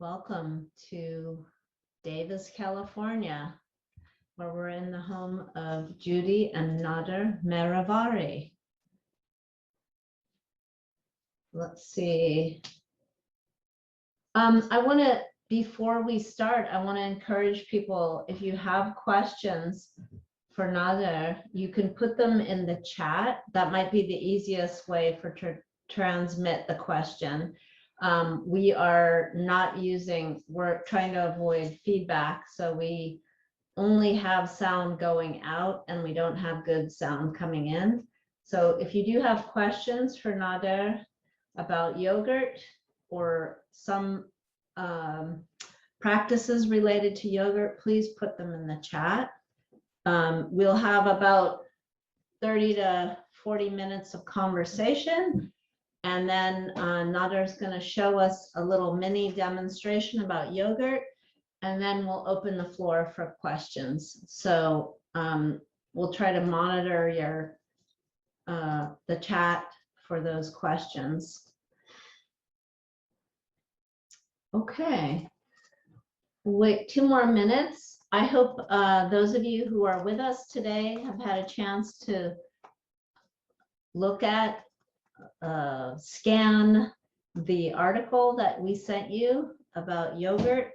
Welcome to Davis, California, where we're in the home of Judy and Nader Mehravari. Let's see. Before we start, I want to encourage people, if you have questions for Nader, you can put them in the chat. That might be the easiest way to transmit the question. We're trying to avoid feedback, so we only have sound going out and we don't have good sound coming in. So if you do have questions for Nader about yogurt or some practices related to yogurt, please put them in the chat. We'll have about 30 to 40 minutes of conversation. And then Nader is going to show us a little mini demonstration about yogurt, and then we'll open the floor for questions. So we'll try to monitor the chat for those questions. Okay, wait 2 more minutes. I hope those of you who are with us today have had a chance to look at scan the article that we sent you about yogurt,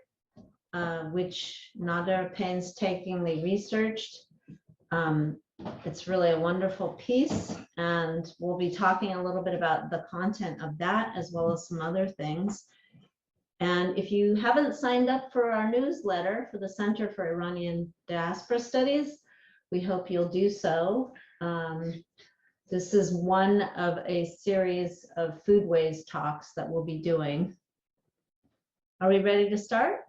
which Nader painstakingly researched. It's really a wonderful piece, and we'll be talking a little bit about the content of that as well as some other things. And if you haven't signed up for our newsletter for the Center for Iranian Diaspora Studies, we hope you'll do so. This is one of a series of Foodways talks that we'll be doing. Are we ready to start?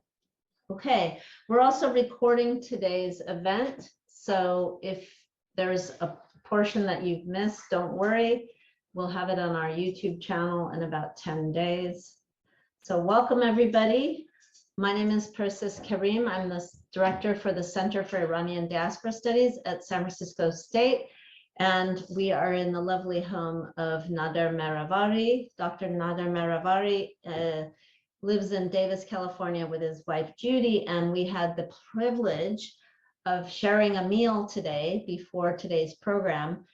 Okay, we're also recording today's event. So if there's a portion that you've missed, don't worry. We'll have it on our YouTube channel in about 10 days. So welcome everybody. My name is Persis Karim. I'm the director for the Center for Iranian Diaspora Studies at San Francisco State. And we are in the lovely home of Nader Mehravari. Dr. Nader Mehravari lives in Davis, California with his wife, Judy, and we had the privilege of sharing a meal today before today's program.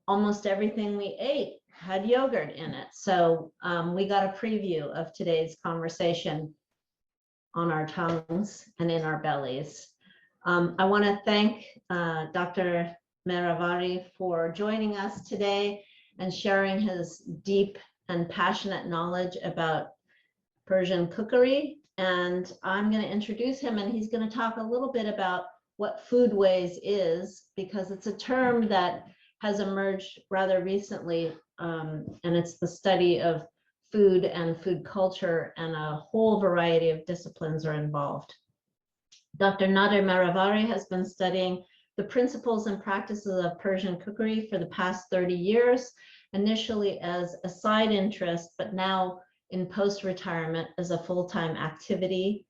Almost everything we ate had yogurt in it. So we got a preview of today's conversation on our tongues and in our bellies. I want to thank Dr. Mehravari for joining us today and sharing his deep and passionate knowledge about Persian cookery. And I'm going to introduce him, and he's going to talk a little bit about what Foodways is, because it's a term that has emerged rather recently, and it's the study of food and food culture, and a whole variety of disciplines are involved. Dr. Nader Mehravari has been studying the principles and practices of Persian cookery for the past 30 years, initially as a side interest, but now in post-retirement as a full-time activity.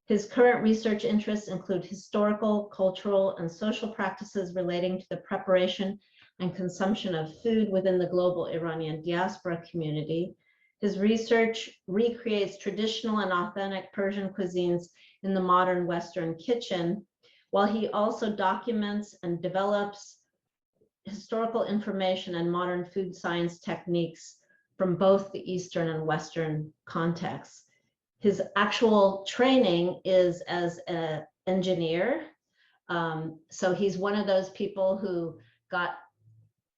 His current research interests include historical, cultural, and social practices relating to the preparation and consumption of food within the global Iranian diaspora community. His research recreates traditional and authentic Persian cuisines in the modern Western kitchen, while he also documents and develops historical information and modern food science techniques from both the Eastern and Western contexts. His actual training is as an engineer. So he's one of those people who got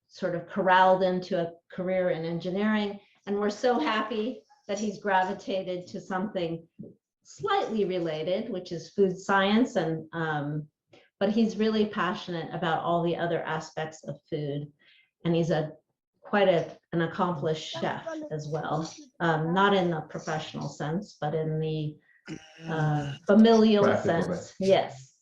sort of corralled into a career in engineering. And we're so happy that he's gravitated to something slightly related, which is food science, and but he's really passionate about all the other aspects of food, and he's quite an accomplished chef as well, not in the professional sense, but in the familial sense. Yes,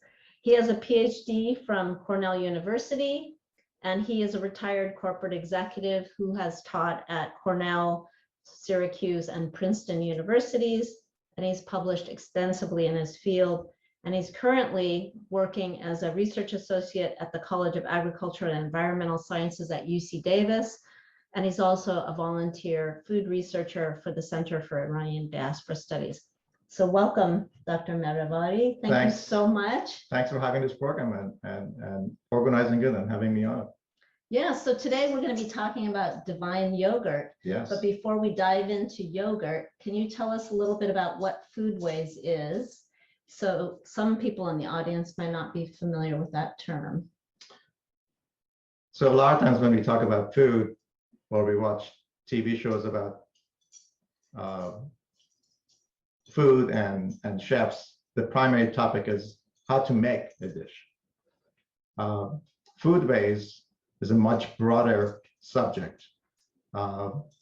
he has a PhD from Cornell University, and he is a retired corporate executive who has taught at Cornell, Syracuse, and Princeton Universities, and he's published extensively in his field, and he's currently working as a research associate at the College of Agricultural and Environmental Sciences at UC Davis, and he's also a volunteer food researcher for the Center for Iranian Diaspora Studies. So welcome, Dr. Mehravari. Thank you so much. Thanks for having this program and organizing it and having me on. Yeah, so today we're going to be talking about divine yogurt. Yes. But before we dive into yogurt, can you tell us a little bit about what Foodways is? So some people in the audience might not be familiar with that term. So a lot of times when we talk about food or we watch TV shows about food and chefs, the primary topic is how to make a dish. Foodways is a much broader subject.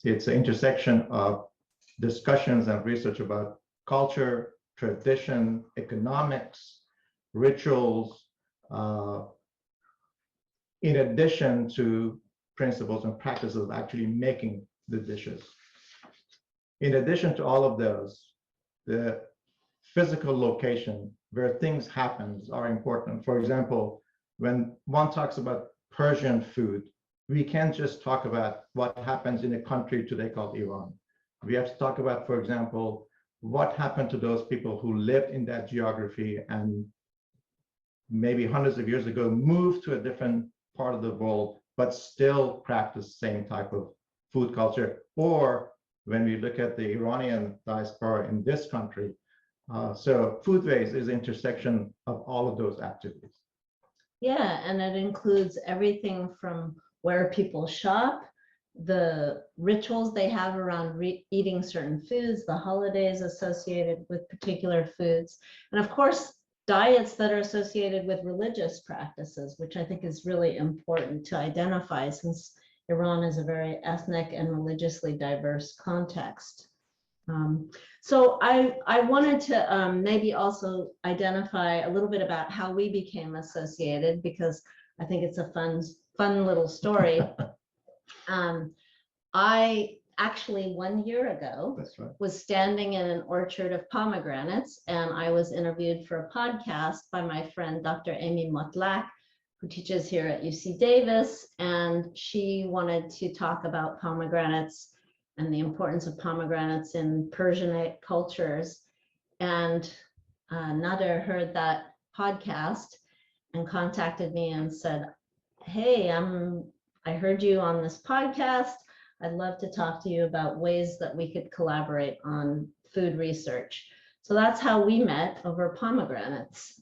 It's an intersection of discussions and research about culture, tradition, economics, rituals, in addition to principles and practices of actually making the dishes. In addition to all of those, the physical location where things happen are important. For example, when one talks about Persian food, we can't just talk about what happens in a country today called Iran. We have to talk about, for example, what happened to those people who lived in that geography and maybe hundreds of years ago moved to a different part of the world, but still practice the same type of food culture. Or when we look at the Iranian diaspora in this country, so Foodways is an intersection of all of those activities. Yeah, and it includes everything from where people shop, the rituals they have around eating certain foods, the holidays associated with particular foods, and of course, diets that are associated with religious practices, which I think is really important to identify since Iran is a very ethnic and religiously diverse context. So I wanted to maybe also identify a little bit about how we became associated, because I think it's a fun little story. I actually 1 year ago was standing in an orchard of pomegranates, and I was interviewed for a podcast by my friend Dr. Amy Motlak, who teaches here at UC Davis, and she wanted to talk about pomegranates and the importance of pomegranates in Persianate cultures. And Nader heard that podcast and contacted me and said, hey, I heard you on this podcast. I'd love to talk to you about ways that we could collaborate on food research. So that's how we met, over pomegranates,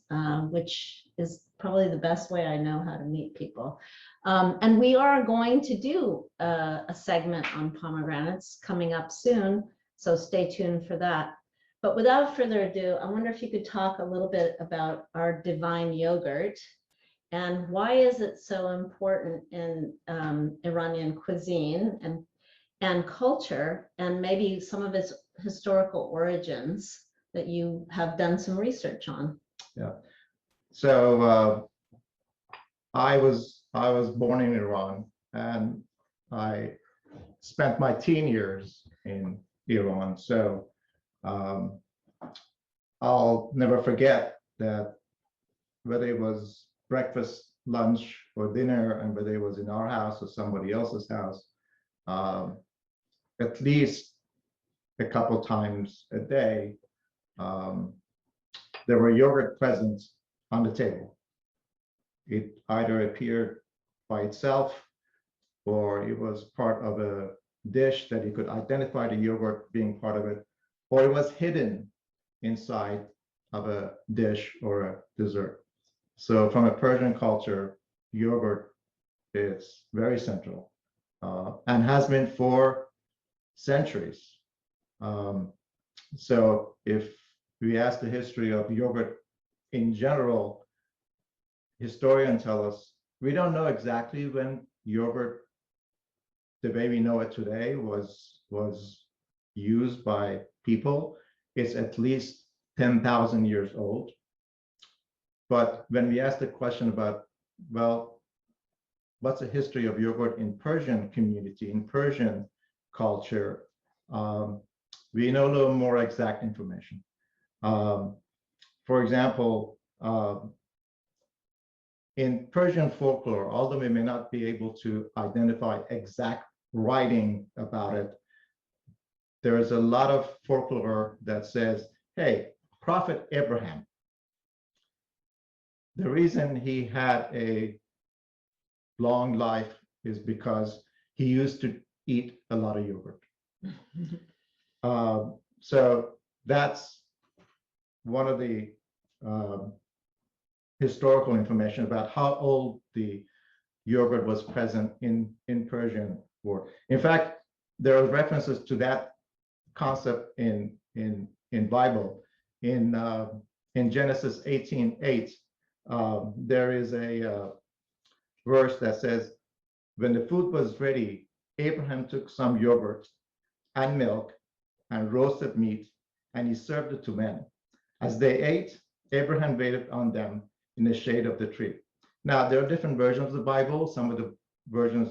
which is probably the best way I know how to meet people. And we are going to do a segment on pomegranates coming up soon, so stay tuned for that. But without further ado, I wonder if you could talk a little bit about our divine yogurt and why is it so important in Iranian cuisine and culture, and maybe some of its historical origins that you have done some research on. Yeah. So I was born in Iran, and I spent my teen years in Iran. So I'll never forget that whether it was breakfast, lunch, or dinner, and whether it was in our house or somebody else's house, at least a couple times a day, there were yogurt present on the table. It either appeared by itself or it was part of a dish that you could identify the yogurt being part of it, or it was hidden inside of a dish or a dessert. So from a Persian culture, yogurt is very central and has been for centuries. So if we ask the history of yogurt in general, historians tell us we don't know exactly when yogurt, the way we know it today, was used by people. It's at least 10,000 years old. But when we ask the question about, well, what's the history of yogurt in Persian community, in Persian culture, we know a little more exact information. For example, in Persian folklore, although we may not be able to identify exact writing about it, there is a lot of folklore that says hey, Prophet Abraham, the reason he had a long life is because he used to eat a lot of yogurt. So that's one of the historical information about how old the yogurt was present in Persian war. In fact, there are references to that concept in Bible. In Genesis 18:8, there is a verse that says, when the food was ready, Abraham took some yogurt and milk and roasted meat, and he served it to men. As they ate, Abraham waited on them in the shade of the tree. Now, there are different versions of the Bible. Some of the versions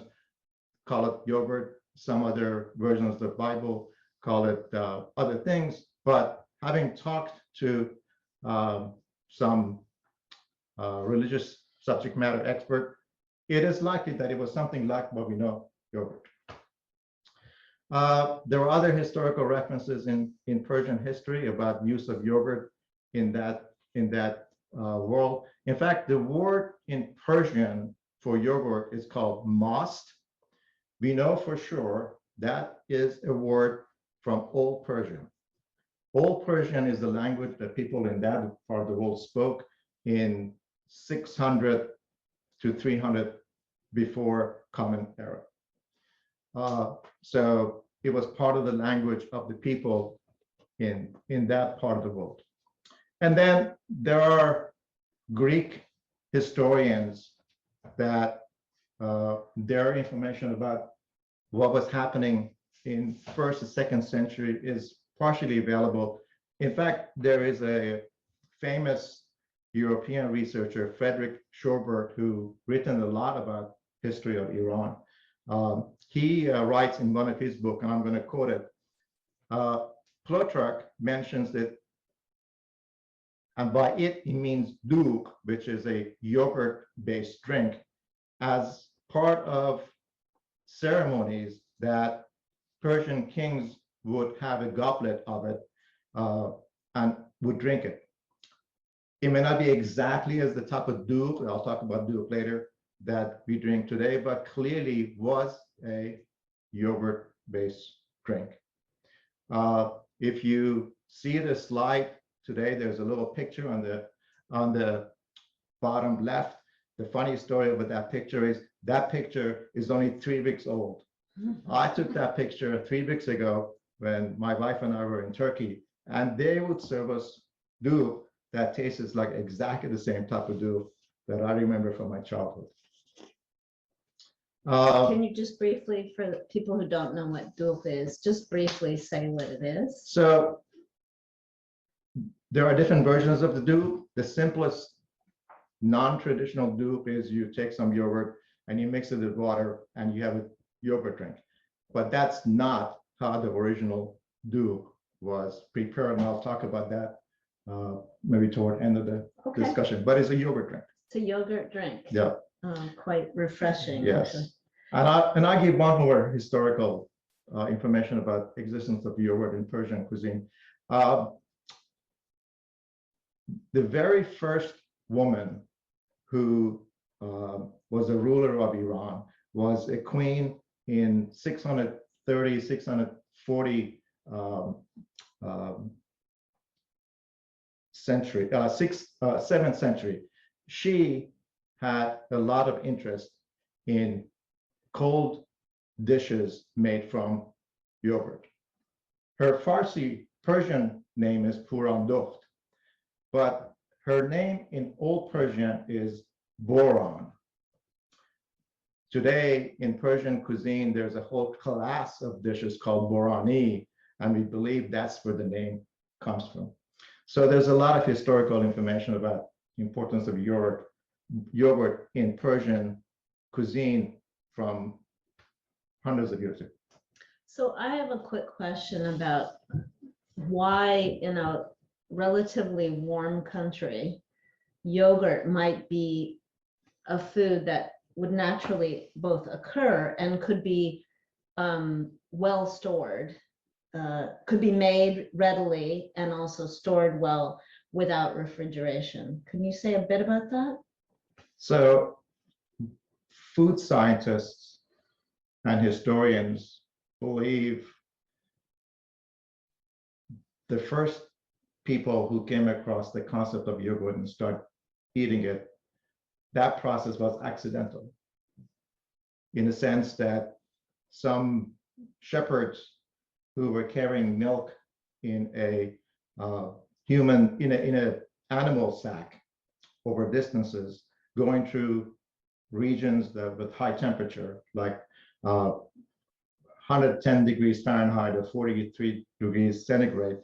call it yogurt. Some other versions of the Bible call it other things. But having talked to some religious subject matter expert, it is likely that it was something like what we know, yogurt. There are other historical references in Persian history about use of yogurt in that world. In fact, the word in Persian for yogurt is called most. We know for sure that is a word from Old Persian. Old Persian is the language that people in that part of the world spoke in 600 to 300 before Common Era. So it was part of the language of the people in that part of the world. And then there are Greek historians that their information about what was happening in 1st and 2nd century is partially available. In fact, there is a famous European researcher, Frederick Schoberg, who written a lot about history of Iran. He writes in one of his books, and I'm going to quote it. Plutarch mentions that, and by it he means doogh, which is a yogurt-based drink, as part of ceremonies that Persian kings would have a goblet of it and would drink it. It may not be exactly as the type of doogh, I'll talk about doogh later, that we drink today, but clearly was a yogurt-based drink. If you see the slide today, there's a little picture on the bottom left. The funny story about that picture is only 3 weeks old. I took that picture 3 weeks ago when my wife and I were in Turkey, and they would serve us doogh that tastes like exactly the same type of doogh that I remember from my childhood. Can you just briefly, for the people who don't know what doogh is, just briefly say what it is? So there are different versions of the doogh. The simplest non-traditional doogh is you take some yogurt and you mix it with water and you have a yogurt drink. But that's not how the original doogh was prepared, and I'll talk about that maybe toward the end of the discussion. But it's a yogurt drink. It's a yogurt drink. Yeah. Quite refreshing. Yes. Actually. And I give one more historical information about existence of yogurt in Persian cuisine. The very first woman who was a ruler of Iran was a queen in 630, 640 century, 7th century. She had a lot of interest in cold dishes made from yogurt. Her Farsi Persian name is Purandokht, but her name in Old Persian is Boran. Today in Persian cuisine, there's a whole class of dishes called Borani, and we believe that's where the name comes from. So there's a lot of historical information about the importance of yogurt in Persian cuisine from hundreds of years ago. So I have a quick question about why in a relatively warm country, yogurt might be a food that would naturally both occur and could be well stored could be made readily and also stored well without refrigeration. Can you say a bit about that? So food scientists and historians believe the first people who came across the concept of yogurt and started eating it, that process was accidental, in the sense that some shepherds who were carrying milk in a in a animal sack over distances, going through regions that with high temperature, like 110 degrees Fahrenheit or 43 degrees centigrade,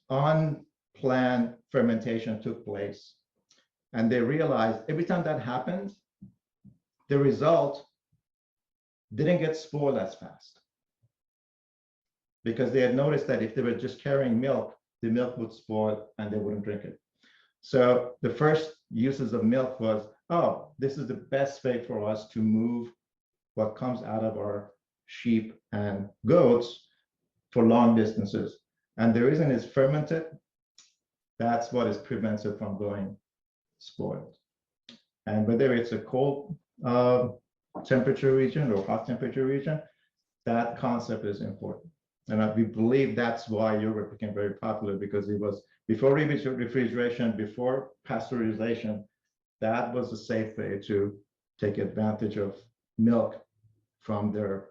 unplanned fermentation took place. And they realized every time that happened, the result didn't get spoiled as fast, because they had noticed that if they were just carrying milk, the milk would spoil and they wouldn't drink it. So the first uses of milk was, oh, this is the best way for us to move what comes out of our sheep and goats for long distances. And the reason it's fermented, that's what is prevents it from going spoiled. And whether it's a cold temperature region or hot temperature region, that concept is important. And we believe that's why yogurt became very popular, because it was before refrigeration, before pasteurization, that was a safe way to take advantage of milk from their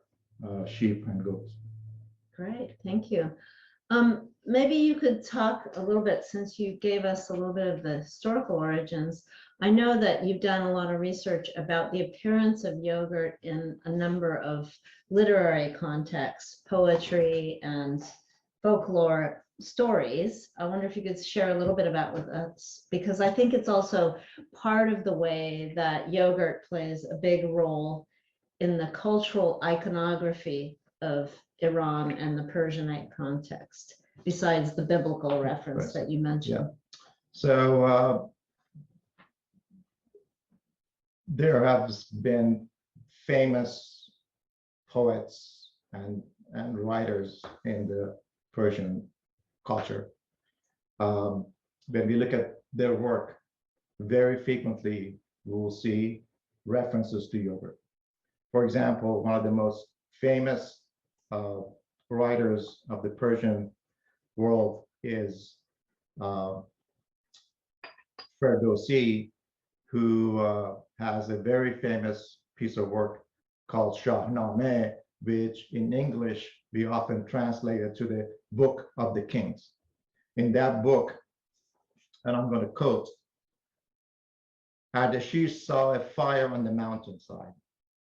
sheep and goats. Great, thank you. Maybe you could talk a little bit, since you gave us a little bit of the historical origins. I know that you've done a lot of research about the appearance of yogurt in a number of literary contexts, poetry and folklore stories. I wonder if you could share a little bit about with us, because I think it's also part of the way that yogurt plays a big role in the cultural iconography of Iran and the Persianate context, besides the biblical reference that you mentioned. Yeah. So there has been famous poets and writers in the Persian culture. When we look at their work, very frequently we will see references to yogurt. For example, one of the most famous writers of the Persian world is Ferdowsi, who has a very famous piece of work called Shahnameh, which in English we often translate it to the Book of the Kings. In that book, and I'm going to quote, Ardashir saw a fire on the mountainside.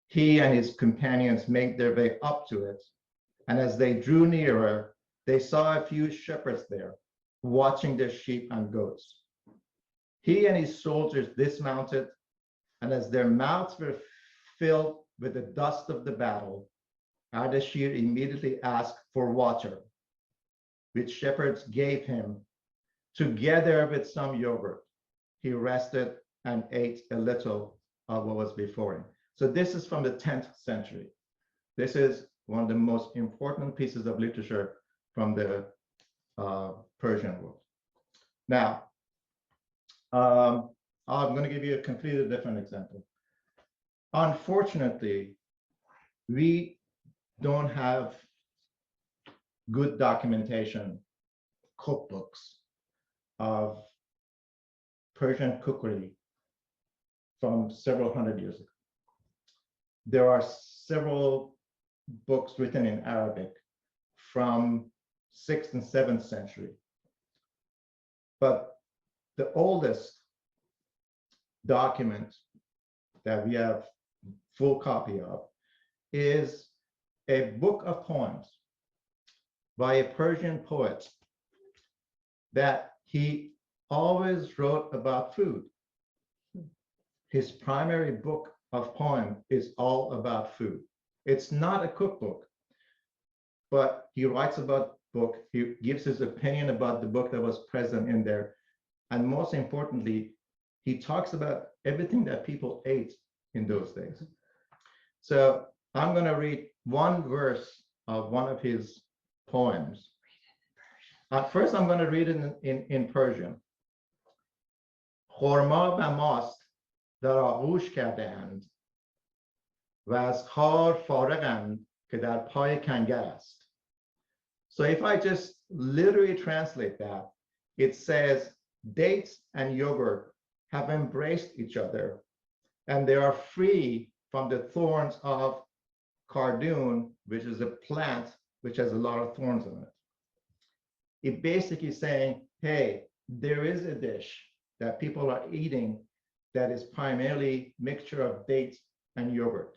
He and his companions made their way up to it, and as they drew nearer, they saw a few shepherds there, watching their sheep and goats. He and his soldiers dismounted, and as their mouths were filled with the dust of the battle, Ardashir immediately asked for water, which shepherds gave him, together with some yogurt. He rested and ate a little of what was before him. So this is from the 10th century. This is one of the most important pieces of literature from the Persian world. Now, I'm going to give you a completely different example. Unfortunately, we don't have good documentation, cookbooks of Persian cookery from several hundred years ago. There are several books written in Arabic from 6th and 7th century. But the oldest document that we have full copy of is a book of poems by a Persian poet that he always wrote about food. His primary book of poem is all about food. It's not a cookbook, but he writes about book. He gives his opinion about the book that was present in there. And most importantly, he talks about everything that people ate in those days. So I'm going to read one verse of one of his poems. First, I'm going to read it in Persian. خرما و ماست در آغوش کرده‌اند و از خار فارغند که در پای کنگر است. So if I just literally translate that, it says dates and yogurt have embraced each other and they are free from the thorns of cardoon, which is a plant which has a lot of thorns in it. It basically saying, hey, there is a dish that people are eating that is primarily mixture of dates and yogurt.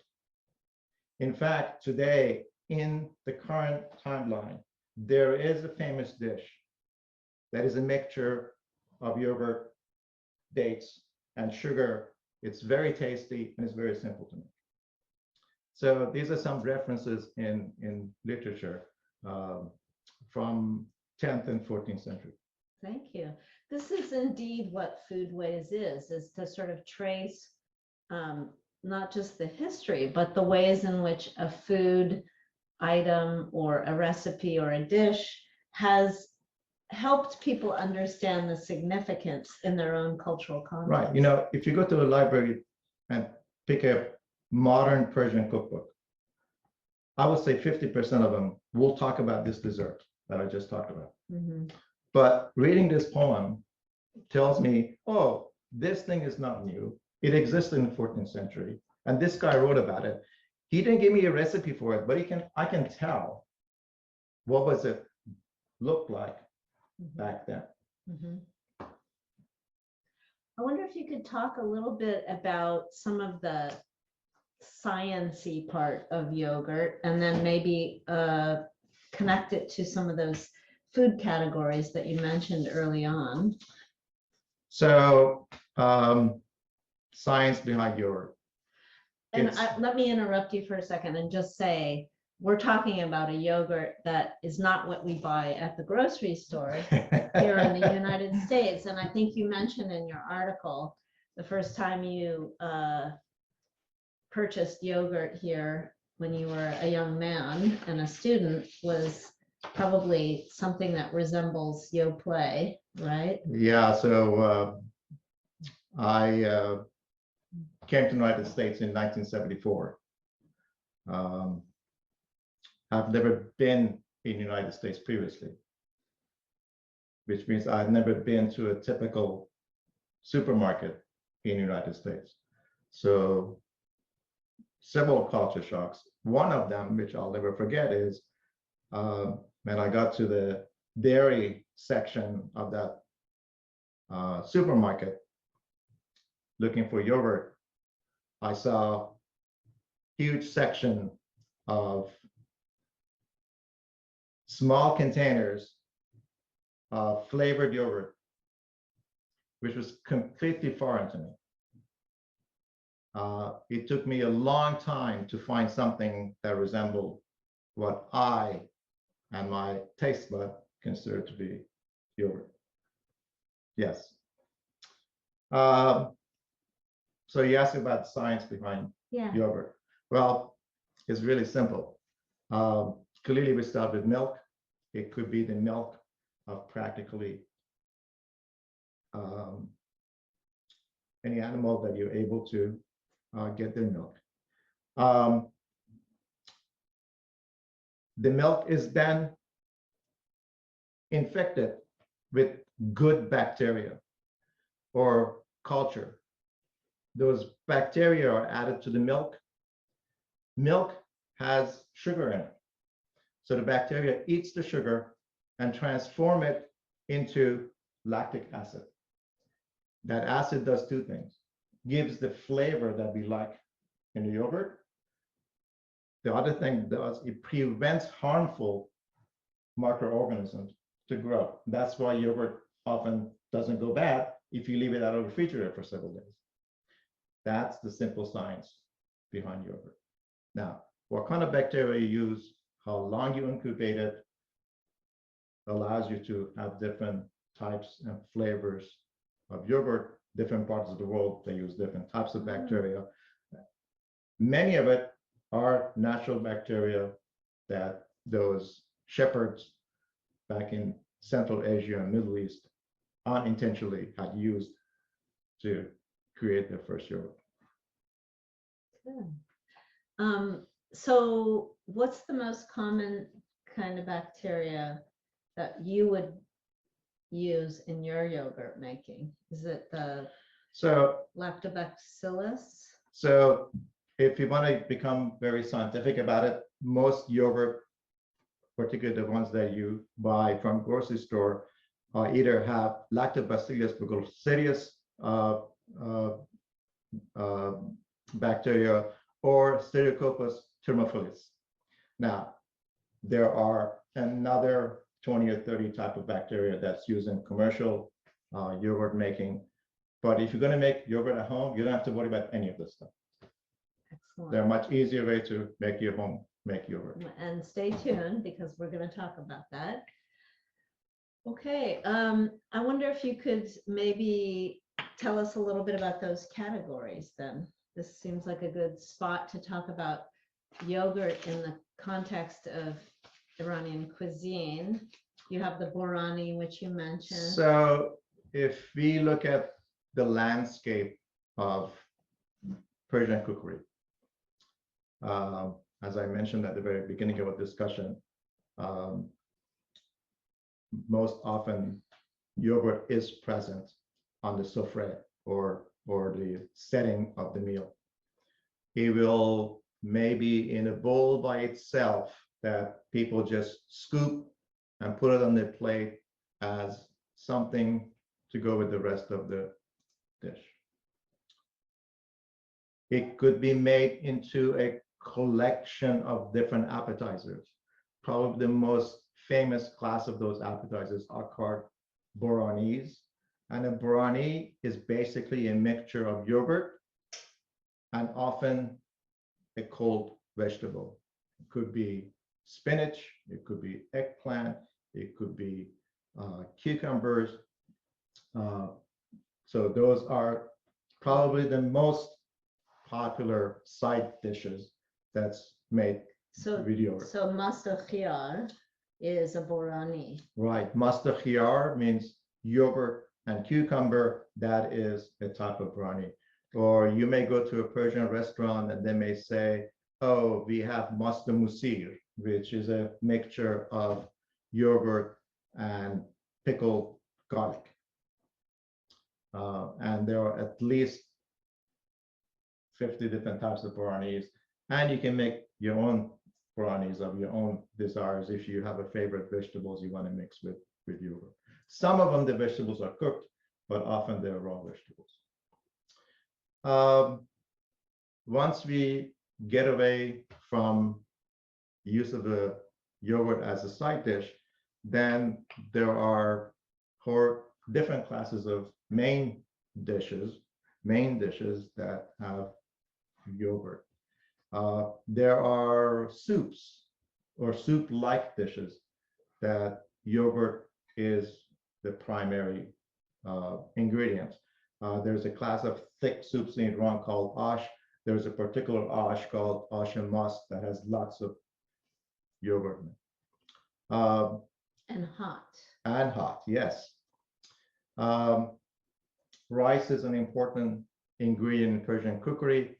In fact, today in the current timeline, there is a famous dish that is a mixture of yogurt, dates, and sugar. It's very tasty and it's very simple to make. So these are some references in literature from 10th and 14th century. Thank you. This is indeed what Foodways is to sort of trace not just the history, but the ways in which a food item or a recipe or a dish has helped people understand the significance in their own cultural context. Right. You know, if you go to a library and pick a modern Persian cookbook, I would say 50% of them will talk about this dessert that I just talked about. Mm-hmm. But reading this poem tells me, oh, this thing is not new. It existed in the 14th century. And this guy wrote about it. He didn't give me a recipe for it, but I can tell what was it look like back then. Mm-hmm. I wonder if you could talk a little bit about some of the science-y part of yogurt and then maybe connect it to some of those food categories that you mentioned early on. So science behind yogurt. And let me interrupt you for a second and just say, we're talking about a yogurt that is not what we buy at the grocery store here in the United States. And I think you mentioned in your article, the first time you purchased yogurt here when you were a young man and a student was probably something that resembles Yoplait, right? Yeah, so I came to the United States in 1974. I've never been in the United States previously, which means I've never been to a typical supermarket in the United States. So several culture shocks. One of them, which I'll never forget, is when I got to the dairy section of that supermarket looking for yogurt, I saw a huge section of small containers of flavored yogurt, which was completely foreign to me. It took me a long time to find something that resembled what I and my taste bud consider to be yogurt. Yes. So you asked about science behind yogurt. Well, it's really simple. Clearly, we start with milk. It could be the milk of practically any animal that you're able to get their milk. The milk is then infected with good bacteria or culture. Those bacteria are added to the milk. Milk has sugar in it. So the bacteria eats the sugar and transform it into lactic acid. That acid does two things. Gives the flavor that we like in the yogurt. The other thing it does, it prevents harmful microorganisms to grow. That's why yogurt often doesn't go bad if you leave it out of the refrigerator for several days. That's the simple science behind yogurt. Now, what kind of bacteria you use, how long you incubate it, allows you to have different types and flavors of yogurt. Different parts of the world, they use different types of bacteria. Many of it are natural bacteria that those shepherds back in Central Asia and Middle East unintentionally had used to create their first yogurt. Good. So what's the most common kind of bacteria that you would use in your yogurt making? Is it the So, lactobacillus? so if you want to become very scientific about it, most yogurt, particularly the ones that you buy from grocery store, either have lactobacillus burgdorferi bacteria or Staphylococcus thermophilus. Now, there are another 20 or 30 type of bacteria that's used in commercial yogurt making. But if you're going to make yogurt at home, you don't have to worry about any of this stuff. Excellent. They're a much easier way to make your home make yogurt. And stay tuned because we're going to talk about that. Okay, I wonder if you could maybe tell us a little bit about those categories then. This seems like a good spot to talk about yogurt in the context of Iranian cuisine. You have the Borani, which you mentioned. So if we look at the landscape of Persian cookery, as I mentioned at the very beginning of our discussion, most often yogurt is present on the sofre or the setting of the meal. It will maybe in a bowl by itself that people just scoop and put it on their plate as something to go with the rest of the dish. It could be made into a collection of different appetizers. Probably the most famous class of those appetizers are called Boranis. And a Borani is basically a mixture of yogurt and often a cold vegetable. It could be spinach, it could be eggplant, it could be cucumbers. So those are probably the most popular side dishes that's made with yogurt. So mustard khiyar is a Borani. Right, mustard khiyar means yogurt and cucumber. That is a type of Borani. Or you may go to a Persian restaurant and they may say, oh, we have mustard musir, which is a mixture of yogurt and pickled garlic. And there are at least 50 different types of Boranis. And you can make your own Boranis of your own desires if you have a favorite vegetables you want to mix with yogurt. Some of them, the vegetables are cooked, but often they're raw vegetables. Once we get away from use of the yogurt as a side dish, then there are four different classes of main dishes that have yogurt. There are soups or soup-like dishes that yogurt is the primary ingredient. There's a class of thick soups in Iran called ash. There's a particular ash called ash and must that has lots of yogurt in it. And hot. And hot, yes. Rice is an important ingredient in Persian cookery.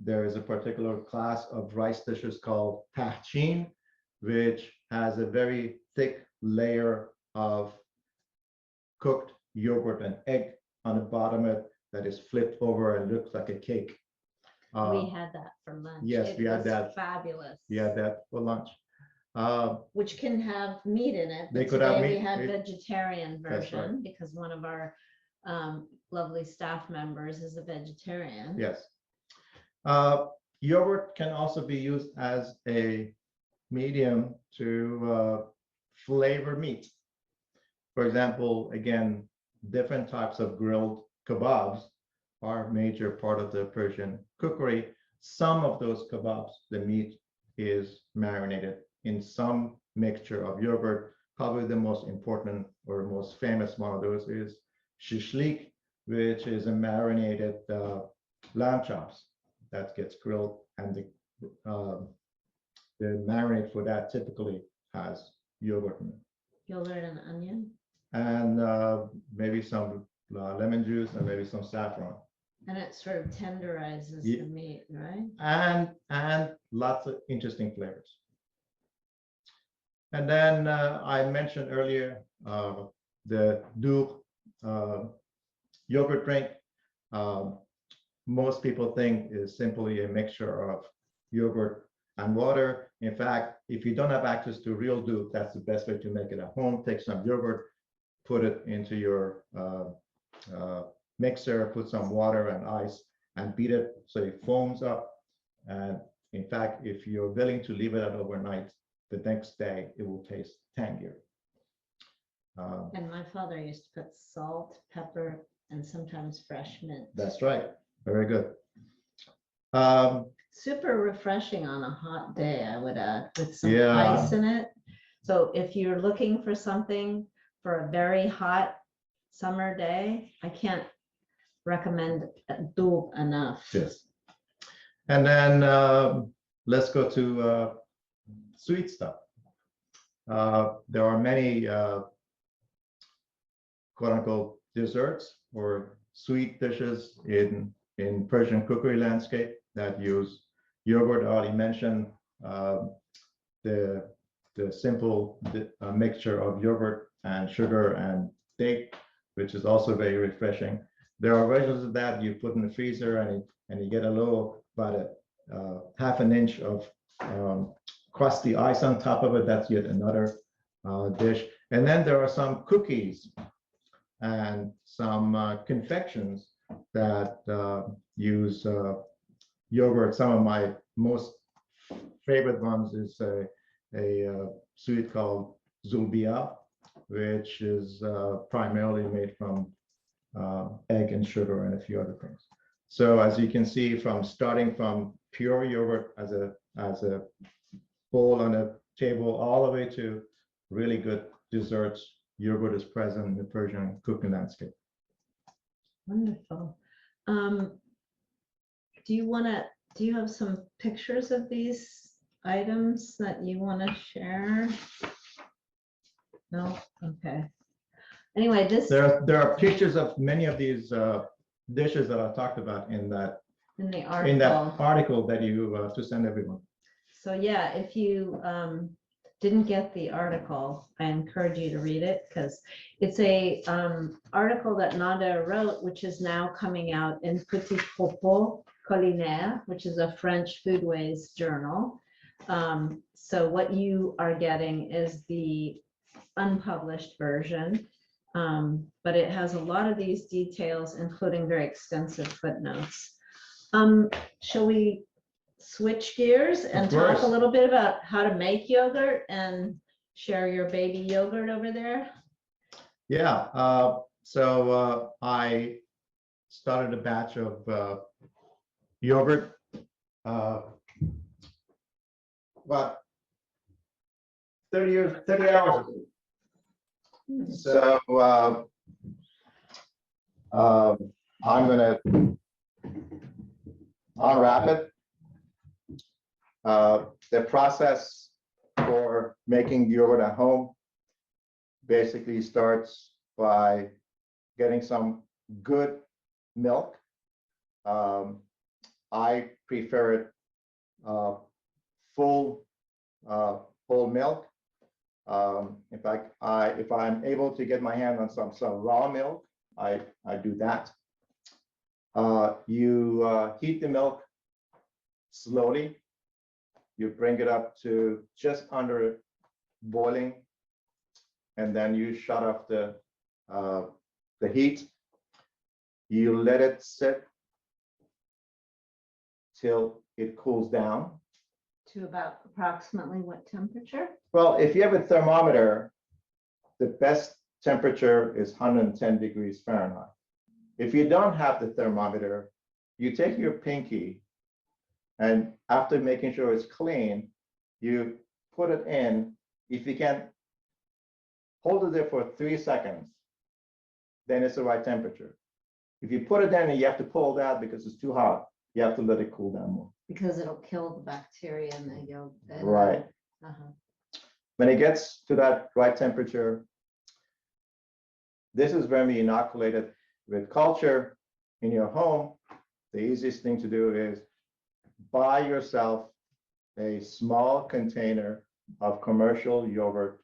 There is a particular class of rice dishes called tahchin, which has a very thick layer of cooked yogurt and egg on the bottom of it that is flipped over and looks like a cake. We had that for lunch. Yes, we had that. Fabulous. We had that for lunch. Which can have meat in it. They But could have today meat. we had vegetarian That's right. version because one of our lovely staff members is a vegetarian. Yes. Yogurt can also be used as a medium to flavor meat. For example, again, different types of grilled kebabs are a major part of the Persian cookery. Some of those kebabs, the meat is marinated in some mixture of yogurt. Probably the most important or most famous one of those is shishlik, which is a marinated lamb chops that gets grilled, and the the marinade for that typically has yogurt in it. Yogurt and onion. And maybe some lemon juice and maybe some saffron. And it sort of tenderizes Yeah. the meat, right? And lots of interesting flavors. And then I mentioned earlier the Doux yogurt drink. Most people think is simply a mixture of yogurt and water. In fact, if you don't have access to real Doux, that's the best way to make it at home. Take some yogurt, put it into your mixer, put some water and ice, and beat it so it foams up. And in fact, if you're willing to leave it out overnight, the next day it will taste tangier. And my father used to put salt, pepper, and sometimes fresh mint. That's right. Very good. Super refreshing on a hot day, I would add, with some Yeah. ice in it. So if you're looking for something for a very hot summer day, I can't recommend Doux enough. Yes. And then let's go to sweet stuff. There are many quote unquote desserts or sweet dishes in Persian cookery landscape that use yogurt. I already mentioned the simple mixture of yogurt and sugar and date, which is also very refreshing. There are versions of that you put in the freezer and you get a little, about a half an inch of crusty ice on top of it. That's yet another dish. And then there are some cookies and some confections that use yogurt. Some of my most favorite ones is a sweet called zulbia, which is primarily made from egg and sugar and a few other things. So as you can see, from starting from pure yogurt as a bowl on a table, all the way to really good desserts, yogurt is present in the Persian cooking landscape. Wonderful. Do you have some pictures of these items that you want to share? No? Okay. Anyway, There are pictures of many of these dishes that I talked about in that article that you to send everyone. So yeah, if you didn't get the article, I encourage you to read it because it's a article that Nader wrote, which is now coming out in Petit Propos Culinaire, which is a French Foodways journal. So what you are getting is the unpublished version, but it has a lot of these details, including very extensive footnotes. Shall we switch gears and talk a little bit about how to make yogurt and share your baby yogurt over there? Yeah, so I started a batch of yogurt about 30 hours ago. So I'm gonna unwrap it. The process for making yogurt at home basically starts by getting some good milk. I prefer it full whole milk. In fact, if I'm able to get my hand on some raw milk, I do that. You heat the milk slowly. You bring it up to just under boiling, and then you shut off the heat. You let it sit till it cools down. To about approximately what temperature? Well, if you have a thermometer, the best temperature is 110 degrees Fahrenheit. If you don't have the thermometer, you take your pinky, and after making sure it's clean, you put it in. If you can hold it there for 3 seconds, then it's the right temperature. If you put it in and you have to pull it out because it's too hot, you have to let it cool down more. Because it'll kill the bacteria in the yolk. Right. When it gets to that right temperature, this is when we inoculate it with culture in your home. The easiest thing to do is buy yourself a small container of commercial yogurt,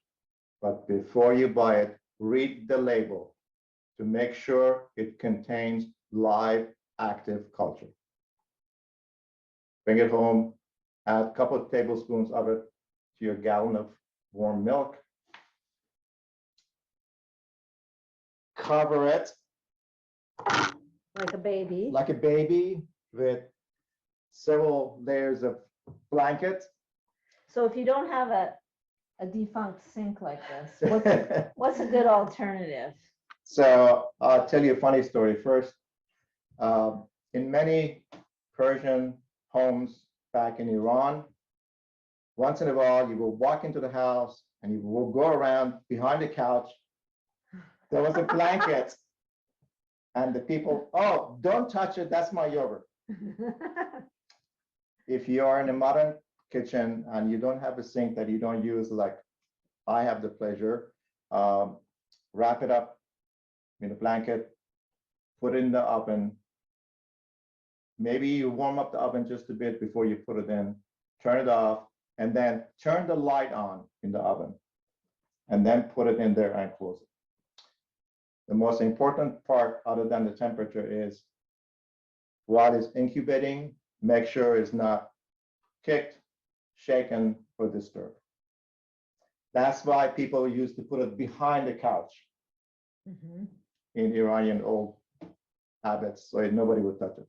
but before you buy it, read the label to make sure it contains live active culture. Bring it home, add a couple of tablespoons of it to your gallon of warm milk. Cover it Like a baby. like a baby with several layers of blanket. So if you don't have a defunct sink like this, what's a good alternative? So I'll tell you a funny story first. In many Persian homes back in Iran, once in a while you will walk into the house and you will go around behind the couch. There was a blanket and the people, oh, don't touch it, that's my yogurt. If you are in a modern kitchen and you don't have a sink that you don't use, like I have the pleasure, wrap it up in a blanket, put it in the oven. Maybe you warm up the oven just a bit before you put it in, turn it off, and then turn the light on in the oven, and then put it in there and close it. The most important part, other than the temperature, is while it's incubating, make sure it's not kicked, shaken, or disturbed. That's why people used to put it behind the couch in Iranian old habits, so nobody would touch it.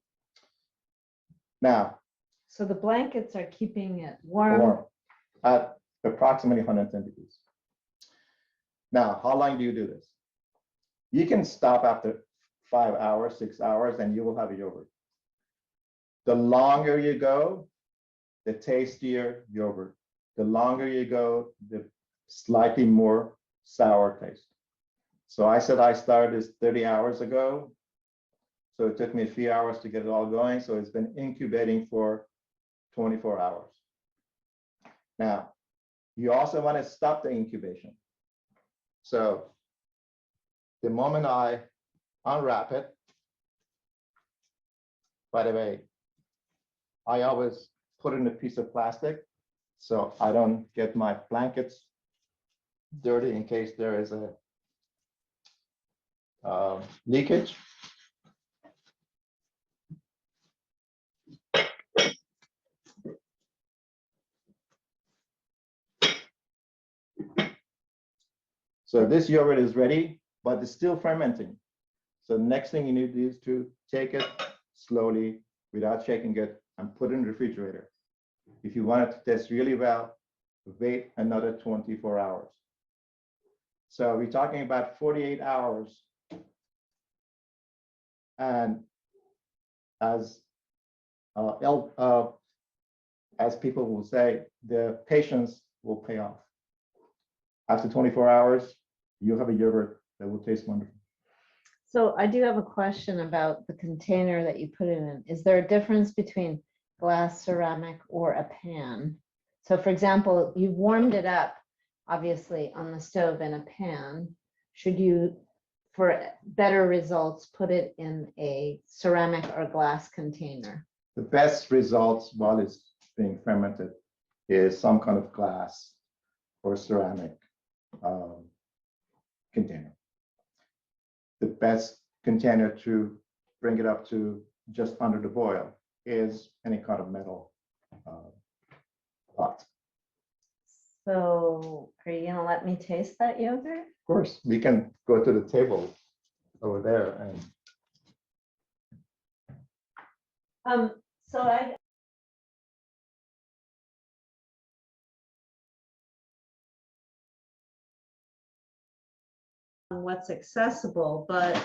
Now, So the blankets are keeping it warm. At approximately 110 degrees. Now, how long do you do this? You can stop after 5 hours, 6 hours, and you will have a yogurt. The longer you go, the tastier yogurt. The longer you go, the slightly more sour taste. So I said I started this 30 hours ago. So it took me a few hours to get it all going. So it's been incubating for 24 hours. Now, you also want to stop the incubation. So the moment I unwrap it, by the way, I always put in a piece of plastic so I don't get my blankets dirty in case there is a leakage. So this yogurt is ready, but it's still fermenting. So the next thing you need to do is to take it slowly without shaking it and put it in the refrigerator. If you want it to taste really well, wait another 24 hours. So we're talking about 48 hours. And as people will say, the patience will pay off. After 24 hours, you have a yogurt that will taste wonderful. So I do have a question about the container that you put it in. Is there a difference between glass, ceramic, or a pan? So for example, you warmed it up, obviously, on the stove in a pan. Should you, for better results, put it in a ceramic or glass container? The best results while it's being fermented is some kind of glass or ceramic container. The best container to bring it up to just under the boil is any kind of metal pot. So are you gonna let me taste that yogurt? Of course, we can go to the table over there and So I what's accessible, but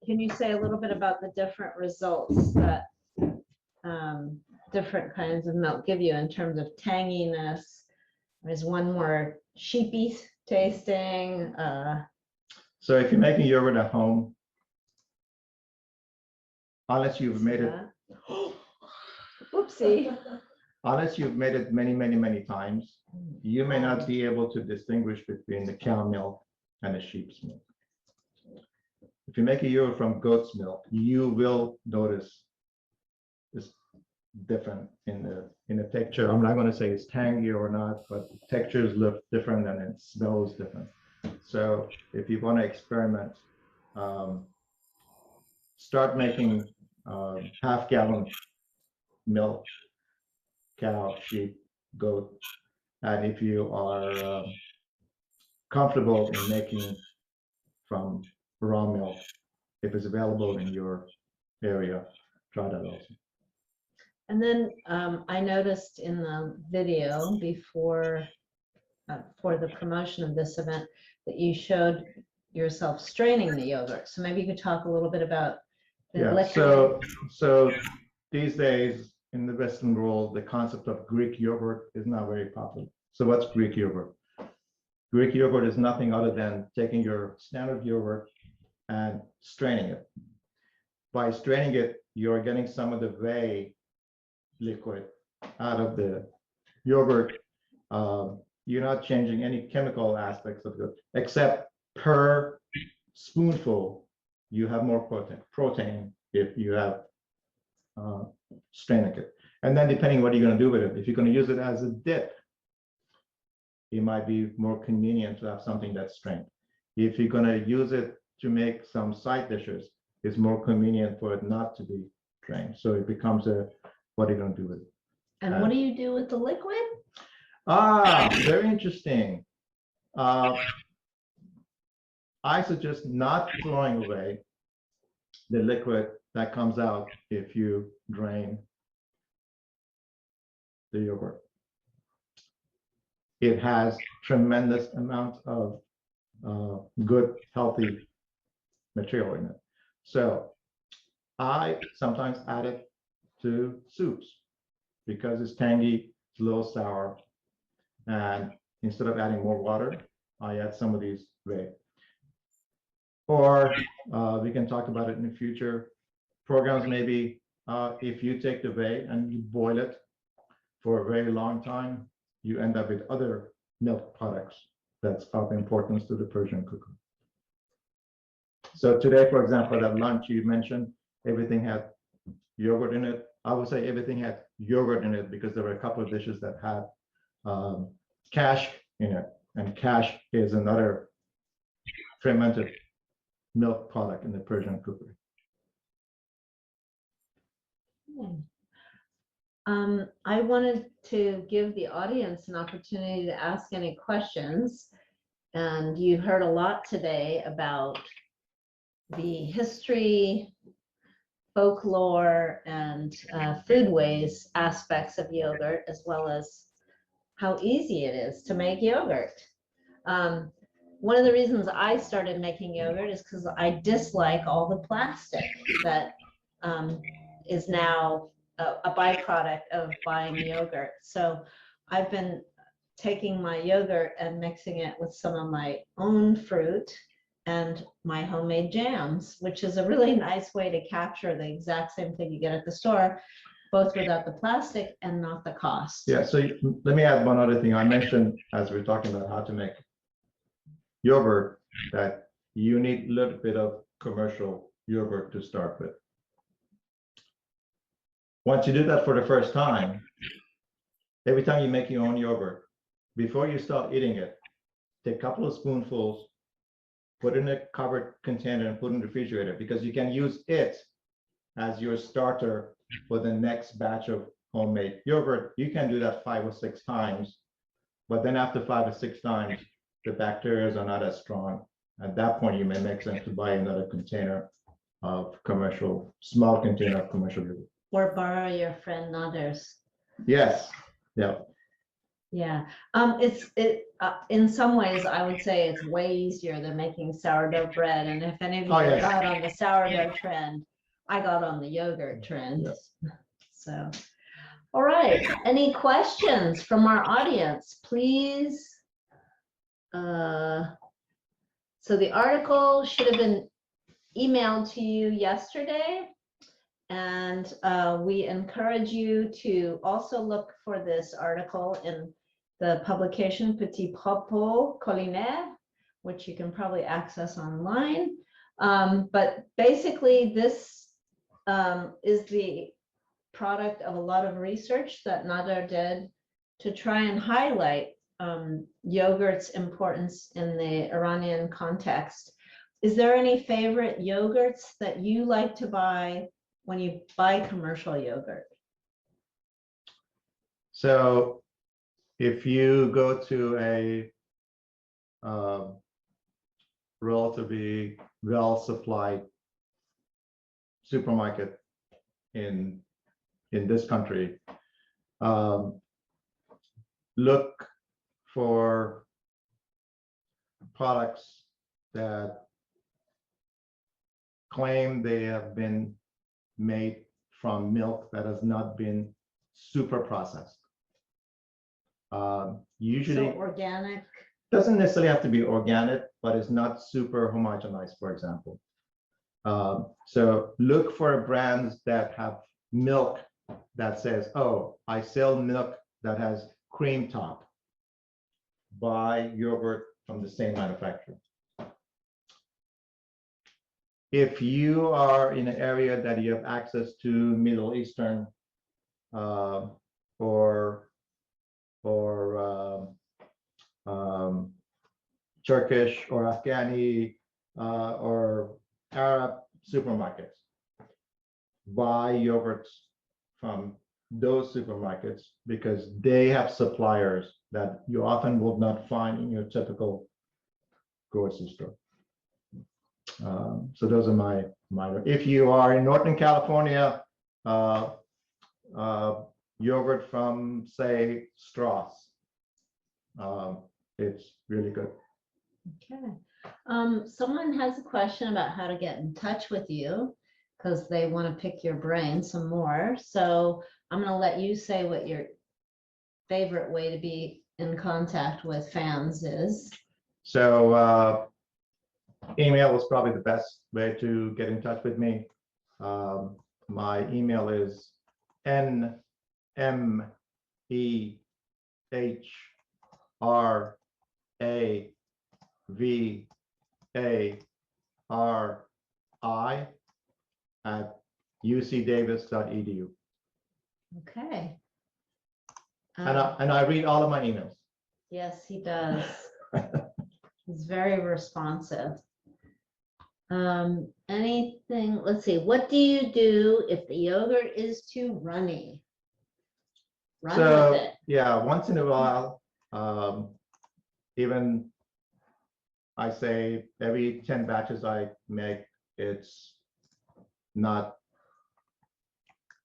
can you say a little bit about the different results that different kinds of milk give you in terms of tanginess? Is one more sheepy tasting? so if you're making yogurt at home, unless you've made it, Oopsie. unless you've made it many, many, many times, you may not be able to distinguish between the cow milk and the sheep's milk. If you make a yogurt from goat's milk, you will notice it's different in the texture. I'm not going to say it's tangy or not, but textures look different and it smells different. So if you want to experiment, start making half-gallon milk, cow, sheep, goat, and if you are comfortable in making from raw milk, if it's available in your area, try that also. And then I noticed in the video before, for the promotion of this event, that you showed yourself straining the yogurt. So maybe you could talk a little bit about the Yeah, liquid. so these days in the Western world, the concept of Greek yogurt is not very popular. So what's Greek yogurt? Greek yogurt is nothing other than taking your standard yogurt and straining it. By straining it, you're getting some of the whey liquid out of the yogurt. You're not changing any chemical aspects of it, except per spoonful, you have more protein if you have straining it. And then depending what you're going to do with it, if you're going to use it as a dip, it might be more convenient to have something that's strained. If you're going to use it to make some side dishes, it's more convenient for it not to be strained. So it becomes a, what are you going to do with it? And what do you do with the liquid? Very interesting. I suggest not throwing away the liquid that comes out if you drain the yogurt. It has tremendous amount of good, healthy material in it. So I sometimes add it to soups because it's tangy, it's a little sour. And instead of adding more water, I add some of these whey. Or we can talk about it in the future programs. Maybe if you take the whey and you boil it for a very long time, you end up with other milk products that's of importance to the Persian cookery. So today, for example, at lunch, you mentioned everything had yogurt in it. I would say everything had yogurt in it because there were a couple of dishes that had cash in it. And cash is another fermented milk product in the Persian cookery. I wanted to give the audience an opportunity to ask any questions. And you heard a lot today about the history, folklore, and foodways aspects of yogurt, as well as how easy it is to make yogurt. One of the reasons I started making yogurt is because I dislike all the plastic that is now a byproduct of buying yogurt. So I've been taking my yogurt and mixing it with some of my own fruit and my homemade jams, which is a really nice way to capture the exact same thing you get at the store, both without the plastic and not the cost. Yeah, so let me add one other thing. I mentioned as we were talking about how to make yogurt that you need a little bit of commercial yogurt to start with. Once you do that for the first time, every time you make your own yogurt, before you start eating it, take a couple of spoonfuls, put in a covered container and put in the refrigerator, because you can use it as your starter for the next batch of homemade yogurt. You can do that 5 or 6 times, but then after 5 or 6 times, the bacteria are not as strong. At that point, you may make sense to buy another container of commercial, small container of commercial yogurt. Or borrow your friend Nader's. Yes, yeah. Yeah, in some ways, I would say it's way easier than making sourdough bread. And if any of you yes. got on the sourdough trend, I got on the yogurt trend. Yes. So, all right. Any questions from our audience, please? So the article should have been emailed to you yesterday. And we encourage you to also look for this article in the publication Petit Propos Culinaire, which you can probably access online. But basically, this is the product of a lot of research that Nader did to try and highlight yogurt's importance in the Iranian context. Is there any favorite yogurts that you like to buy when you buy commercial yogurt? So if you go to a relatively well-supplied supermarket in this country, look for products that claim they have been made from milk that has not been super processed. Usually So organic. doesn't necessarily have to be organic, but it's not super homogenized, for example. So look for brands that have milk that says, oh, I sell milk that has cream top. Buy yogurt from the same manufacturer. If you are in an area that you have access to Middle Eastern or Turkish or Afghani or Arab supermarkets, buy yogurts from those supermarkets because they have suppliers that you often will not find in your typical grocery store. So those are my. If you are in Northern California, yogurt from, say, Strauss, it's really good. Okay. Someone has a question about how to get in touch with you because they want to pick your brain some more. So I'm going to let you say what your favorite way to be in contact with fans is. So email was probably the best way to get in touch with me. My email is nmehravari@ucdavis.edu. Okay. And I read all of my emails. Yes, he does. He's very responsive. Anything, let's see, what do you do if the yogurt is too runny? Run with it. Yeah, once in a while, even I say every 10 batches I make, it's not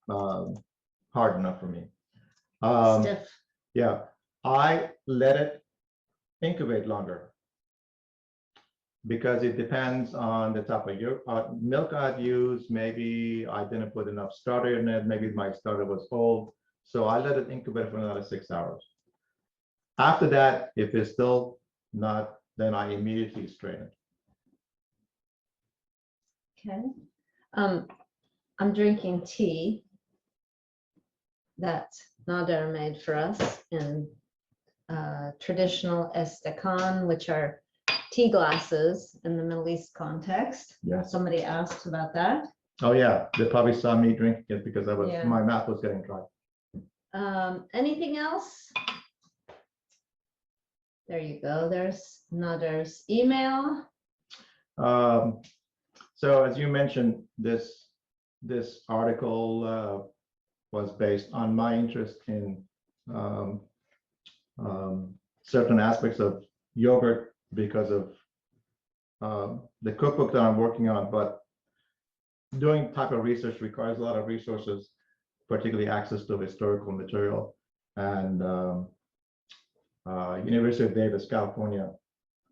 hard enough for me. Stiff. Yeah, I let it incubate longer because it depends on the type of milk I'd use. Maybe I didn't put enough starter in it. Maybe my starter was old. So I let it incubate for another 6 hours. After that, if it's still not, then I immediately strain it. Okay. I'm drinking tea that Nader made for us in traditional esteemed, which are tea glasses in the Middle East context. Yeah. Somebody asked about that. Oh yeah, they probably saw me drinking it because Yeah. my mouth was getting dry. Anything else? There you go. There's Nader's email. So as you mentioned, this article was based on my interest in certain aspects of yogurt because of the cookbook that I'm working on. But doing type of research requires a lot of resources, particularly access to historical material. And University of Davis, California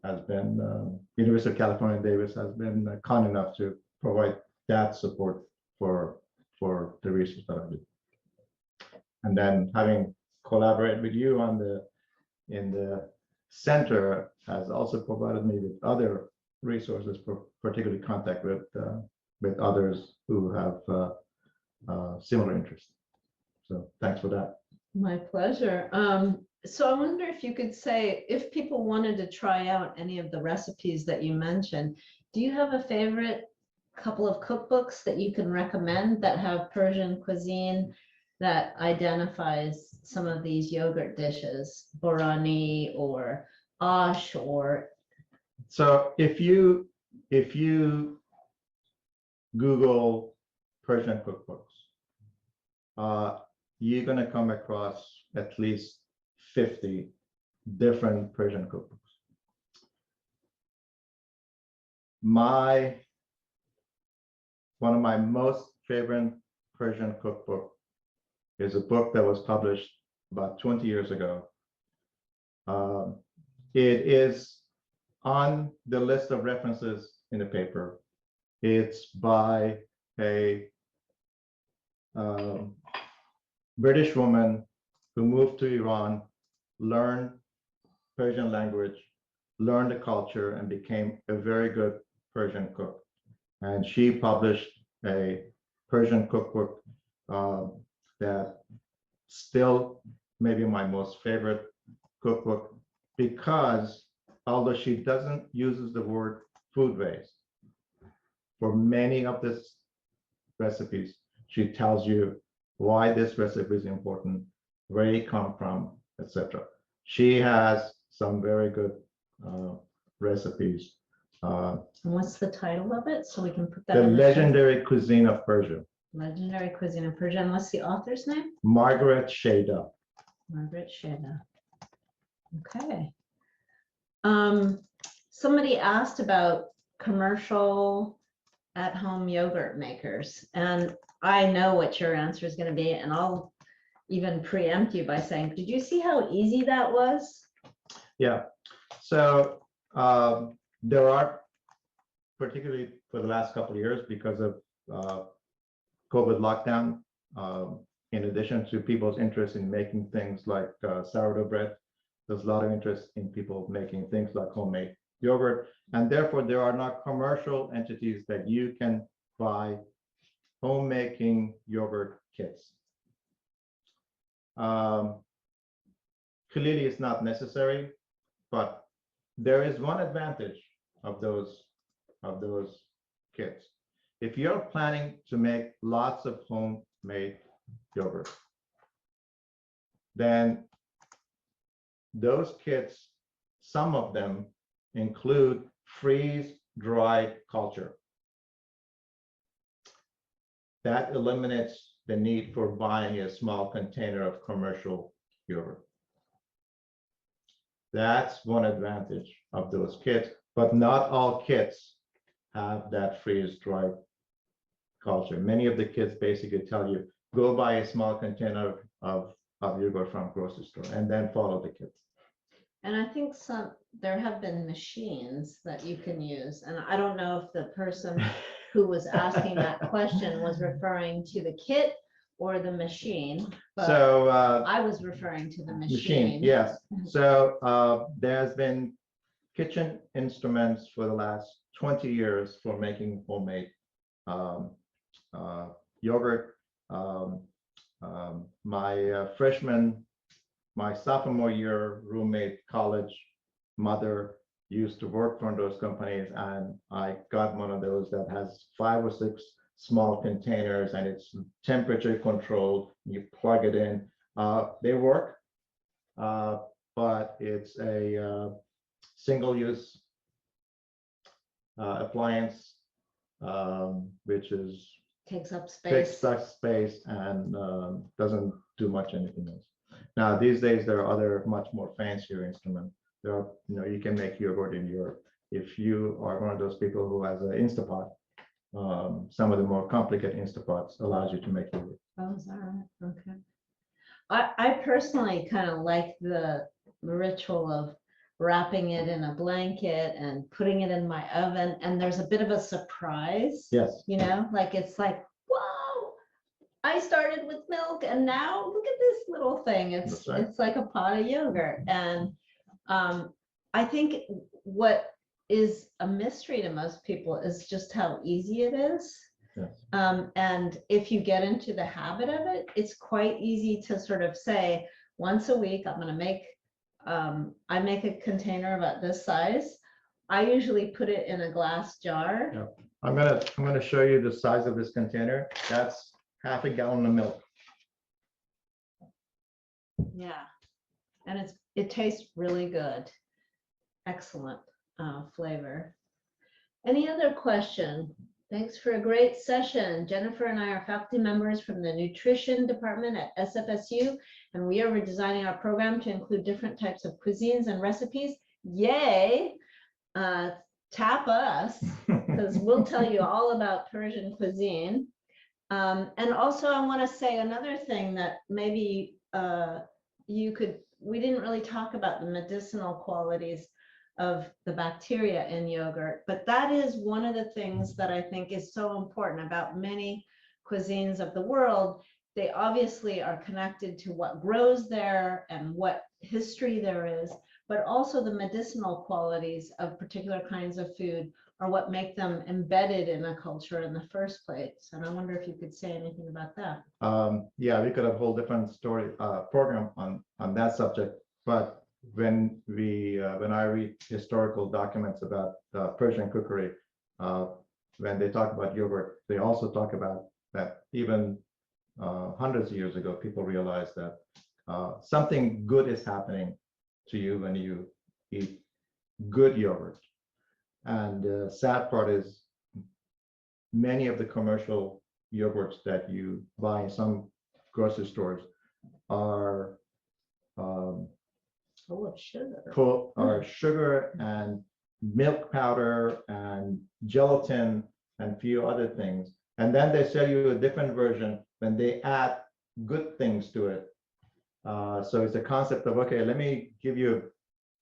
has been, University of California, Davis has been kind enough to provide that support for the research that I do. And then having collaborated with you in the center has also provided me with other resources, for particularly contact with others who have similar interests. So thanks for that. My pleasure. So I wonder if you could say, if people wanted to try out any of the recipes that you mentioned, do you have a favorite couple of cookbooks that you can recommend that have Persian cuisine that identifies some of these yogurt dishes, borani or ash or? So if you Google Persian cookbooks, you're going to come across at least 50 different Persian cookbooks. One of my most favorite Persian cookbook is a book that was published about 20 years ago. It is on the list of references in the paper. It's by a British woman who moved to Iran, learned Persian language, learned the culture, and became a very good Persian cook. And she published a Persian cookbook that still maybe my most favorite cookbook, because although she doesn't uses the word foodways for many of these recipes, she tells you why this recipe is important, where it come from, etc. She has some very good recipes. What's the title of it? So we can put that The in the Legendary Cuisine of Persia. Legendary Cuisine of Persia. And what's the author's name? Margaret Shada. Margaret Shada. Okay. Somebody asked about commercial at-home yogurt makers, and I know what your answer is going to be, and I'll even preempt you by saying, did you see how easy that was? Yeah. So there are, particularly for the last couple of years, because of COVID lockdown, in addition to people's interest in making things like sourdough bread, there's a lot of interest in people making things like homemade yogurt, and therefore there are not commercial entities that you can buy homemaking yogurt kits. Clearly it's not necessary, but there is one advantage of those kits. If you're planning to make lots of homemade yogurt, then those kits, some of them include freeze-dried culture. That eliminates the need for buying a small container of commercial yogurt. That's one advantage of those kits, but not all kits have that freeze-dried culture. Many of the kits basically tell you, go buy a small container of yogurt from grocery store and then follow the kits. And I think there have been machines that you can use, and I don't know if the person who was asking that question was referring to the kit or the machine, but So I was referring to the machine. Yes. So there's been kitchen instruments for the last 20 years for making homemade yogurt. My sophomore year roommate college mother used to work for those companies, and I got one of those that has 5 or 6 small containers, and it's temperature controlled. You plug it in. They work, but it's a single-use appliance, which Takes up takes space. up space and doesn't do much anything else. Now these days there are other much more fancier instruments. There are, you can make yogurt in your, if you are one of those people who has an Instapot, some of the more complicated Instapots allows you to make yogurt. Oh, is that right? Okay. I personally kind of like the ritual of wrapping it in a blanket and putting it in my oven, and there's a bit of a surprise. Yes. Like it's like, whoa, I started with milk and now look at this little thing. That's right. It's like a pot of yogurt. And I think what is a mystery to most people is just how easy it is. Yes. And if you get into the habit of it, it's quite easy to sort of say, once a week, I'm going to make, I make a container about this size. I usually put it in a glass jar. Yeah. I'm gonna show you the size of this container. That's half a gallon of milk. Yeah. And it tastes really good. Excellent flavor. Any other question? Thanks for a great session. Jennifer and I are faculty members from the nutrition department at SFSU, and we are redesigning our program to include different types of cuisines and recipes. Yay! Tap us, because we'll tell you all about Persian cuisine. And also I want to say another thing that maybe we didn't really talk about the medicinal qualities of the bacteria in yogurt, but that is one of the things that I think is so important about many cuisines of the world. They obviously are connected to what grows there and what history there is, but also the medicinal qualities of particular kinds of food are what make them embedded in a culture in the first place. And I wonder if you could say anything about that. Yeah, we could have a whole different story program on that subject. But when I read historical documents about Persian cookery, when they talk about yogurt, they also talk about that even hundreds of years ago, people realized that something good is happening to you when you eat good yogurt. And the sad part is many of the commercial yogurts that you buy in some grocery stores are Full of sugar. Sugar and milk powder and gelatin and a few other things. And then they sell you a different version when they add good things to it. So it's a concept of, okay, let me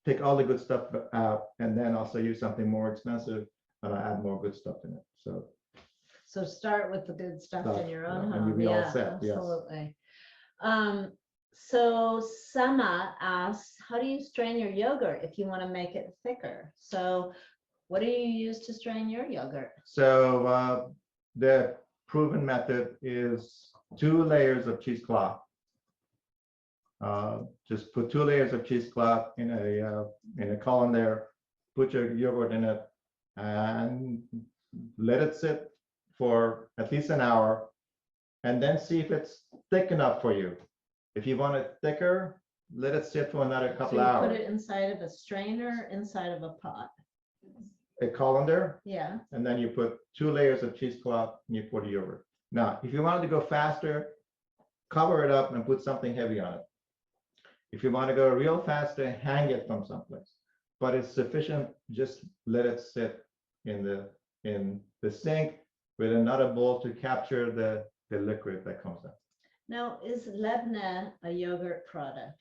take all the good stuff out, and then I'll sell you something more expensive, and I add more good stuff in it. So start with the good stuff in your own and home. you'll be all set. Absolutely. Yes. So Sama asks, how do you strain your yogurt if you want to make it thicker? So what do you use to strain your yogurt? So the proven method is 2 layers of cheesecloth. Just put 2 layers of cheesecloth in a colander, put your yogurt in it, and let it sit for at least an hour, and then see if it's thick enough for you. If you want it thicker, let it sit for another couple hours. Put it inside of a strainer, inside of a pot. A colander. Yeah. And then you put 2 layers of cheesecloth and you pour the yogurt. Now, if you wanted to go faster, cover it up and put something heavy on it. If you want to go real faster, hang it from someplace. But it's sufficient, just let it sit in the sink with another bowl to capture the liquid that comes out. Now, is lebne a yogurt product?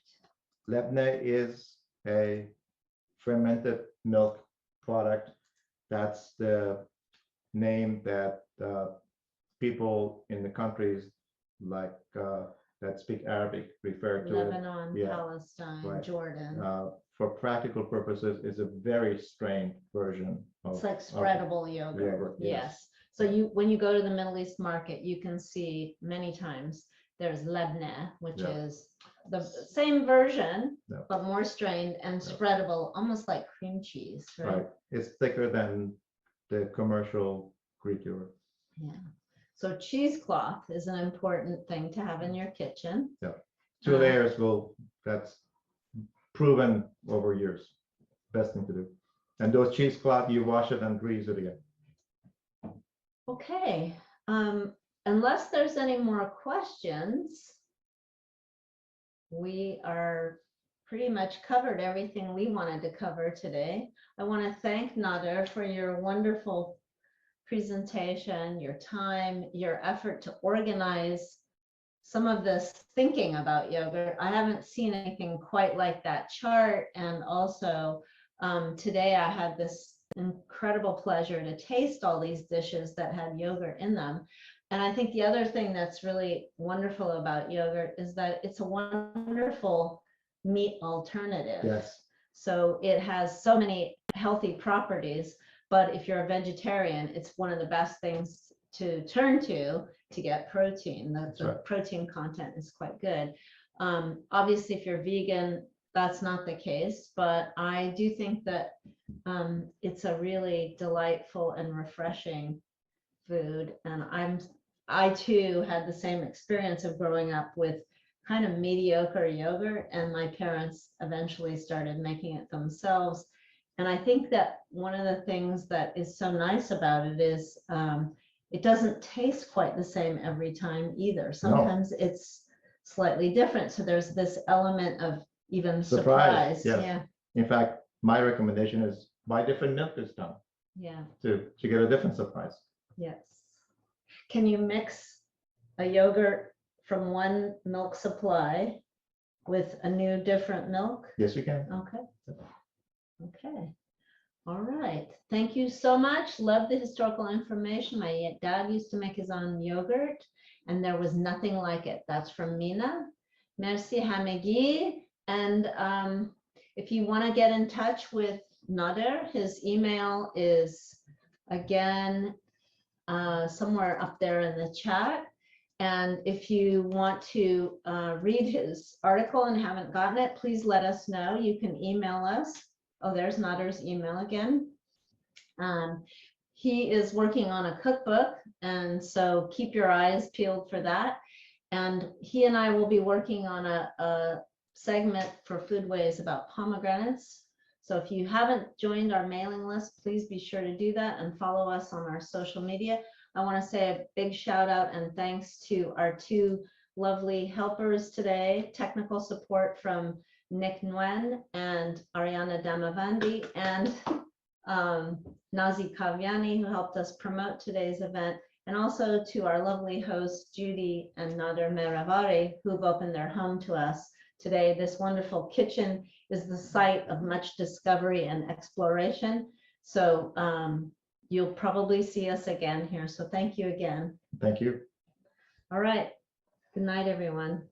Lebne is a fermented milk product. That's the name that people in the countries like that speak Arabic refer to Lebanon, it. Palestine, right. Jordan. For practical purposes, is a very strained version of. It's like spreadable yogurt. Yes. So when you go to the Middle East market, you can see many times there's lebne, which is the same version, but more strained and spreadable, almost like cream cheese, right? It's thicker than the commercial Greek yogurt. Yeah. So cheesecloth is an important thing to have in your kitchen. Yeah. 2 layers that's proven over years. Best thing to do. And those cheesecloth, you wash it and grease it again. Okay. Unless there's any more questions, we are pretty much covered everything we wanted to cover today. I want to thank Nader for your wonderful presentation, your time, your effort to organize some of this thinking about yogurt. I haven't seen anything quite like that chart. And also today I had this incredible pleasure to taste all these dishes that had yogurt in them. And I think the other thing that's really wonderful about yogurt is that it's a wonderful meat alternative. Yes. So it has so many healthy properties, but if you're a vegetarian, it's one of the best things to turn to get protein. The right. protein content is quite good. Obviously, if you're vegan, that's not the case, but I do think that it's a really delightful and refreshing food. And I too had the same experience of growing up with kind of mediocre yogurt, and my parents eventually started making it themselves. And I think that one of the things that is so nice about it is it doesn't taste quite the same every time either. Sometimes it's slightly different. So there's this element of even surprise. Yes. Yeah. In fact, my recommendation is buy different milk this time. Yeah. To get a different surprise. Yes. Can you mix a yogurt from one milk supply with a new different milk? Yes, you can. Okay. Okay. All right. Thank you so much. Love the historical information. My dad used to make his own yogurt, and there was nothing like it. That's from Mina. Merci Hamegi. And if you want to get in touch with Nader, his email is again somewhere up there in the chat. And if you want to read his article and haven't gotten it, please let us know. You can email us. Oh, there's Nader's email again. He is working on a cookbook, and so keep your eyes peeled for that. And he and I will be working on a segment for Foodways about pomegranates. So if you haven't joined our mailing list, please be sure to do that and follow us on our social media. I want to say a big shout out and thanks to our two lovely helpers today. Technical support from Nick Nguyen and Ariana Damavandi, and Nazi Kavyani, who helped us promote today's event, and also to our lovely hosts, Judy and Nader Mehravari, who've opened their home to us today. This wonderful kitchen is the site of much discovery and exploration. So you'll probably see us again here. So thank you again. Thank you. All right. Good night, everyone.